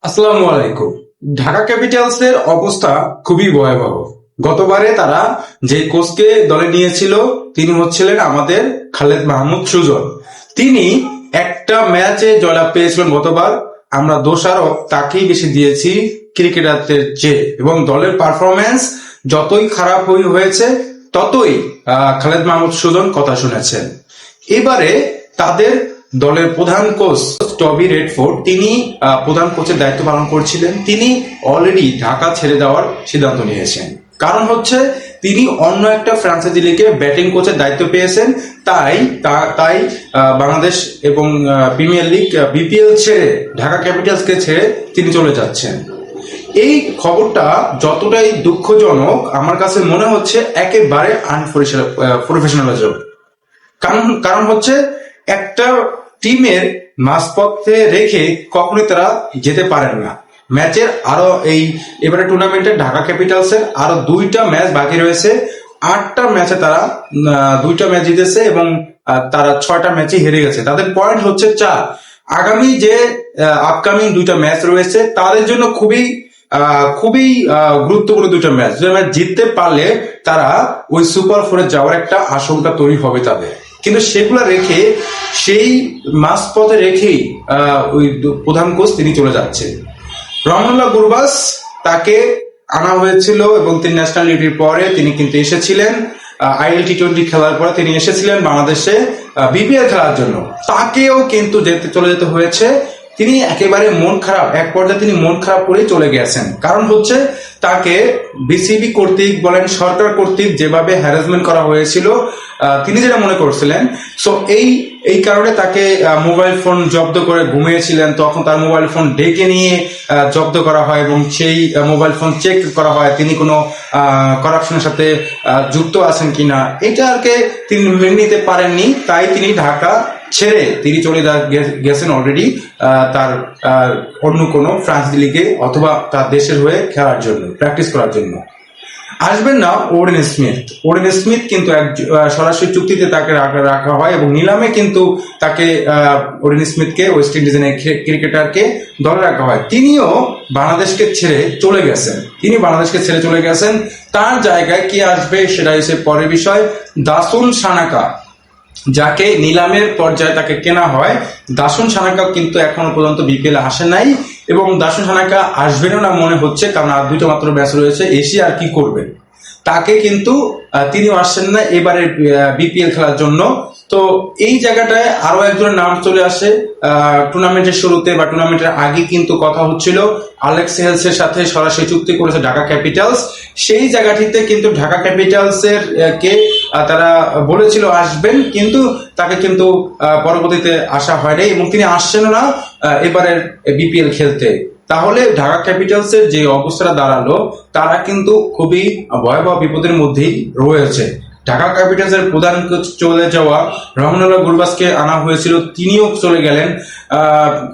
আসসালামু আলাইকুম। ঢাকা ক্যাপিটালস এর অবস্থা খুবই ভয়াবহ। গতবারে তারা যে কোচকে দলে নিয়েছিল তিনি হচ্ছিলেন আমাদের খালেদ মাহমুদ সুজন। তিনি একটা ম্যাচে জয়লাভ পেয়েছিলেন গতবার। আমরা দোষারোপ তাকেই বেশি দিয়েছি ক্রিকেটারদের চেয়ে, এবং দলের পারফরমেন্স যতই খারাপ হয়েছে ততই খালেদ মাহমুদ সুজন কথা শুনেছেন। এবারে তাদের দলের প্রধান কোচ টবি রেডফোর্ড তিনি প্রধান কোচের দায়িত্ব পালন করছিলেন। তিনি অলরেডি ঢাকা ছেড়ে দেওয়ার সিদ্ধান্ত নিয়েছেন। কারণ হচ্ছে তিনি অন্য একটা ফ্র্যাঞ্চাইজি লিগে ব্যাটিং কোচের দায়িত্ব পেয়েছেন। তাই বাংলাদেশ এবং প্রিমিয়ার লিগ বিপিএল ছেড়ে ঢাকা ক্যাপিটালসকে ছেড়ে তিনি চলে যাচ্ছেন। এই খবরটা যতটাই দুঃখজনক আমার কাছে মনে হচ্ছে একেবারে আনপ্রফেশনালিজম। কারণ হচ্ছে একটা টিমের মাঝপথে রেখে কখনোই তারা যেতে পারেন না। ম্যাচের আরো এবারে টুর্নামেন্টে ঢাকা ক্যাপিটালসের আরো 2টা ম্যাচ বাকি রয়েছে। 8টা ম্যাচে তারা 2টা ম্যাচ জিতেছে এবং তারা 6টা ম্যাচে হেরে গেছে। তাদের পয়েন্ট হচ্ছে 4। আগামী যে আপকামিং 2টা ম্যাচ রয়েছে তাদের জন্য খুবই খুবই গুরুত্বপূর্ণ 2টা ম্যাচ। জিততে পারলে তারা ওই সুপার ফোরে যাওয়ার একটা আশঙ্কা তৈরি হবে তাদের। কিন্তু সেগুলো রেখে সেই মাঝপথে রেখেই ওই প্রধান কোচ তিনি চলে যাচ্ছে। রহমানুল্লাহ গুরবাজ তাকে আনা হয়েছিল এবং তিনি ন্যাশনাল ডিউটির পরে তিনি কিন্তু এসেছিলেন। আইএল টি20 খেলার পরে তিনি এসেছিলেন বাংলাদেশে বিপিএল খেলার জন্য। তাকেও কিন্তু চলে যেতে হয়েছে। তিনি একেবারে এক পর্যায়ে তিনি মন খারাপ করেই চলে গেছেন। কারণ হচ্ছে তাকে বিসিবি কর্তৃক বলেন, সরকার কর্তৃক যেভাবে হ্যারাসমেন্ট করা হয়েছিল তিনি যেটা মনে করছিলেন। সো এই কারণে তাকে মোবাইল ফোন জব্দ করে ঘুমিয়েছিলেন, তখন তার মোবাইল ফোন ডেকে নিয়ে জব্দ করা হয় এবং সেই মোবাইল ফোন চেক করা হয় তিনি কোনো করাপশনের সাথে যুক্ত আছেন কিনা। এটা তিনি মেনে নিতে পারেননি। তাই তিনি ঢাকা ছেড়ে তিনি চলে গেছেন অলরেডি তার অন্য কোনো ফ্রান্স লিগে অথবা তার দেশের হয়ে খেলার জন্য, প্র্যাকটিস করার জন্য। আসবেন না ওরেন স্মিথ কিন্তু সরাসরি চুক্তিতে তাকে রাখা হয় এবং নিলামে কিন্তু তাকে ওরেন স্মিথকে ওয়েস্ট ইন্ডিজের ক্রিকেটারকে দলে রাখা হয়। তিনিও বাংলাদেশকে ছেড়ে চলে গেছেন। তার জায়গায় কি আসবে সেটা হচ্ছে পরের বিষয়। দাসুন সানাকা, যাকে নিলামের পর্যায়ে তাকে কেনা হয়, দাসুন সানাকা কিন্তু এখনো পর্যন্ত বিপিএল আসে নাই এবং দাসুন সানাকা আসবেনও না মনে হচ্ছে, কারণ আর 2টা মাত্র ম্যাচ রয়েছে। এশিয়া আর কি করবেন, তাকে কিন্তু তিনিও আসছেন না এবারে বিপিএল খেলার জন্য। তো এই জায়গাটায় আরো একজনের নাম চলে আসে। টুর্নামেন্টের শুরুতে বা টুর্নামেন্টের আগে কিন্তু কথা হচ্ছিল আলেক্স হেলসের সাথে সরাসরি চুক্তি করেছে ঢাকা ক্যাপিটালস। সেই জায়গাটিতে কিন্তু ঢাকা ক্যাপিটালস এর কে তারা বলেছিল আসবেন, কিন্তু তাকে কিন্তু পরবর্তীতে আসা হয়নি এবং তিনি আসছেন না এবারের বিপিএল খেলতে। তাহলে ঢাকা ক্যাপিটালস এর যে অবস্থাটা দাঁড়ালো, তারা কিন্তু খুবই ভয়াবহ বিপদের মধ্যেই রয়েছে। ঢাকা ক্যাপিটালস এর প্রধান কোচ চলে যাওয়া রহমানুল্লাহ গুরবাজকে আনা হয়েছিল, তিনিও চলে গেলেন।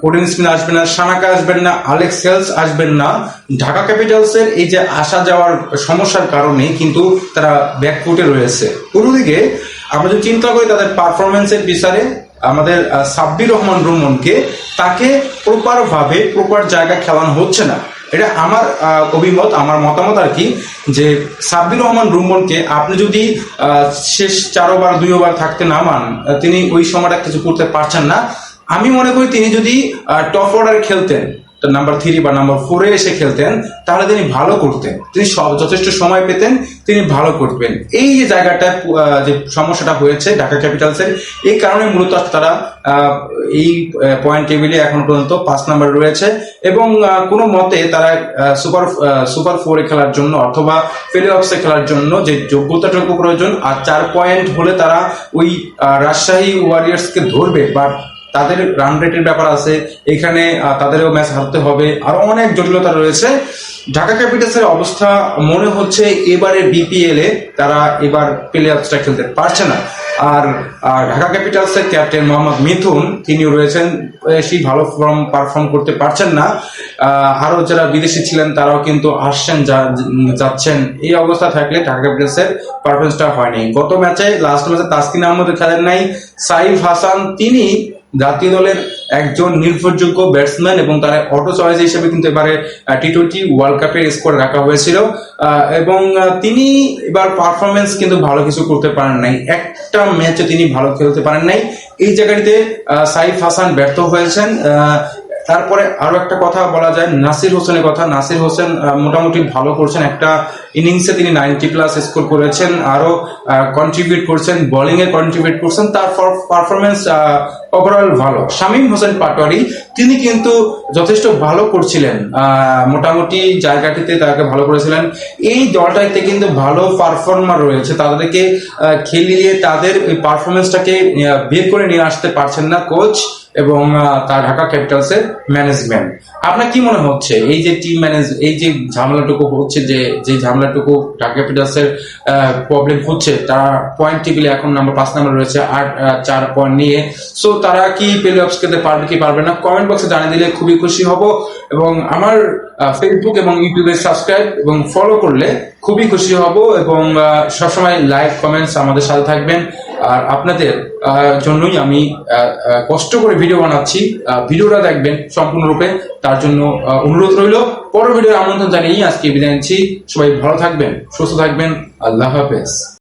ওরেন স্মিথ আসবেন না, সানাকা আসবেন না, আলেক্স হেলস আসবেন না। ঢাকা ক্যাপিটালস এর এই যে আসা যাওয়ার সমস্যার কারণে কিন্তু তারা ব্যাকফুটে রয়েছে। অন্যদিকে আমরা যদি চিন্তা করি তাদের পারফরমেন্সের বিচারে, আমাদের সাব্বির রহমান রুমনকে তাকে প্রপার জায়গায় খেলানো হচ্ছে না। এটা আমার অভিমত, আমার মতামত আর কি, যে সাব্বির রহমান রুমনকে আপনি যদি শেষ 4 ওভার 2 ওভার থাকতে নামান, তিনি ওই সময়টা কিছু করতে পারছেন না। আমি মনে করি তিনি যদি টপ অর্ডারে খেলতেন, নাম্বার 3 বা নাম্বার 4 এসে খেলতেন, তাহলে তিনি ভালো করতেন, তিনি যথেষ্ট সময় পেতেন, তিনি ভালো করবেন। এই যে জায়গাটা যে সমস্যাটা হয়েছে ঢাকা ক্যাপিটালসের, এই কারণে মূলত তারা এই পয়েন্ট টেবিলে এখন পর্যন্ত 5 নাম্বার রয়েছে এবং কোনো মতে তারা সুপার 4-এ খেলার জন্য অথবা প্লে অফসে খেলার জন্য যে যোগ্যতাটুকু প্রয়োজন, আর 4 পয়েন্ট হলে তারা ওই রাজশাহী ওয়ারিয়ার্সকে ধরবে। বাট তাদের রান রেটের ব্যাপার আছে, এখানে তাদেরও ম্যাচ হারতে হবে, আরো অনেক জটিলতা রয়েছে। ঢাকা ক্যাপিটালসের অবস্থা মনে হচ্ছে এবারে বিপিএল এ তারা এবার প্লে অফসটা খেলতে পারছে না। আর ঢাকা ক্যাপিটালসের ক্যাপ্টেন মোহাম্মদ মিথুন তিনিও রয়েছেন, সেই ভালো পারফর্ম করতে পারছেন না। আরো যারা বিদেশি ছিলেন তারাও কিন্তু আসছেন যাচ্ছেন। এই অবস্থা থাকলে ঢাকা ক্যাপিটালসের পারফরমেন্সটা হয়নি। গত ম্যাচে লাস্ট ম্যাচে তাসকিন আহমেদ খেলেন নাই, সাইফ হাসান তিনি জাতীয় দলের একজন নির্ভরযোগ্য ব্যাটসম্যান এবং তার অটো চয়েস হিসেবে কিন্তু এবারে টি-20 ওয়ার্ল্ড কাপের স্কোয়াড রাখা হয়েছিল এবং তিনি এবার পারফরমেন্স কিন্তু ভালো কিছু করতে পারেন নাই, একটা ম্যাচে তিনি ভালো খেলতে পারেন নাই। এই জায়গাটিতে সাইফ হাসান ব্যর্থ হয়েছেন। তারপরে আরো একটা কথা বলা যায় নাসির হোসেনের কথা। নাসির হোসেন মোটামুটি ভালো করছেন, একটা ইনিংসে তিনি 90+ স্কোর করেছেন, আরো কন্ট্রিবিউট করছেন, বোলিং এ কন্ট্রিবিউট করছেন, তার পারফরমেন্স ওভারঅল ভালো। শামীম হোসেন পাটোয়ারি তিনি কিন্তু যথেষ্ট ভালো করছিলেন, মোটামুটি জায়গাটিতে তাকে ভালো করেছিলেন। এই দলটাতে কিন্তু ভালো পারফর্মার রয়েছে, তাদেরকে খেলিয়ে তাদের ওই পারফরমেন্সটাকে বের করে নিয়ে আসতে পারছেন না কোচ এবং তার ঢাকা ক্যাপিটালস এর ম্যানেজমেন্ট। আপনার কি মনে হচ্ছে এই যে টিম ম্যানেজ, এই যে ঝামেলাটুকু হচ্ছে, যে ঝামেলাটুকু ঢাকা ক্যাপিটালস এর প্রবলেম হচ্ছে, তারা পয়েন্ট টেবিলে এখন নাম্বার 5 নাম্বার রয়েছে 4 পয়েন্ট নিয়ে। সো তারা কি প্লে অফস খেলতে পারবে কি পারবে না, কমেন্ট বক্সে জানিয়ে দিলে খুবই খুশি হব এবং আমার ফেসবুক এবং ইউটিউবে সাবস্ক্রাইব এবং ফলো করলে খুবই খুশি হব এবং সবসময় লাইক কমেন্টস আমাদের সাথে থাকবেন। আর আপনাদের জন্যই আমি কষ্ট করে ভিডিও বানাচ্ছি, ভিডিওটা দেখবেন সম্পূর্ণরূপে, তার জন্য অনুরোধ রইল। পরের ভিডিওর আমন্ত্রণ জানিয়ে আজকে বিদায় নিচ্ছি। সবাই ভালো থাকবেন, সুস্থ থাকবেন, আল্লাহ হাফেজ।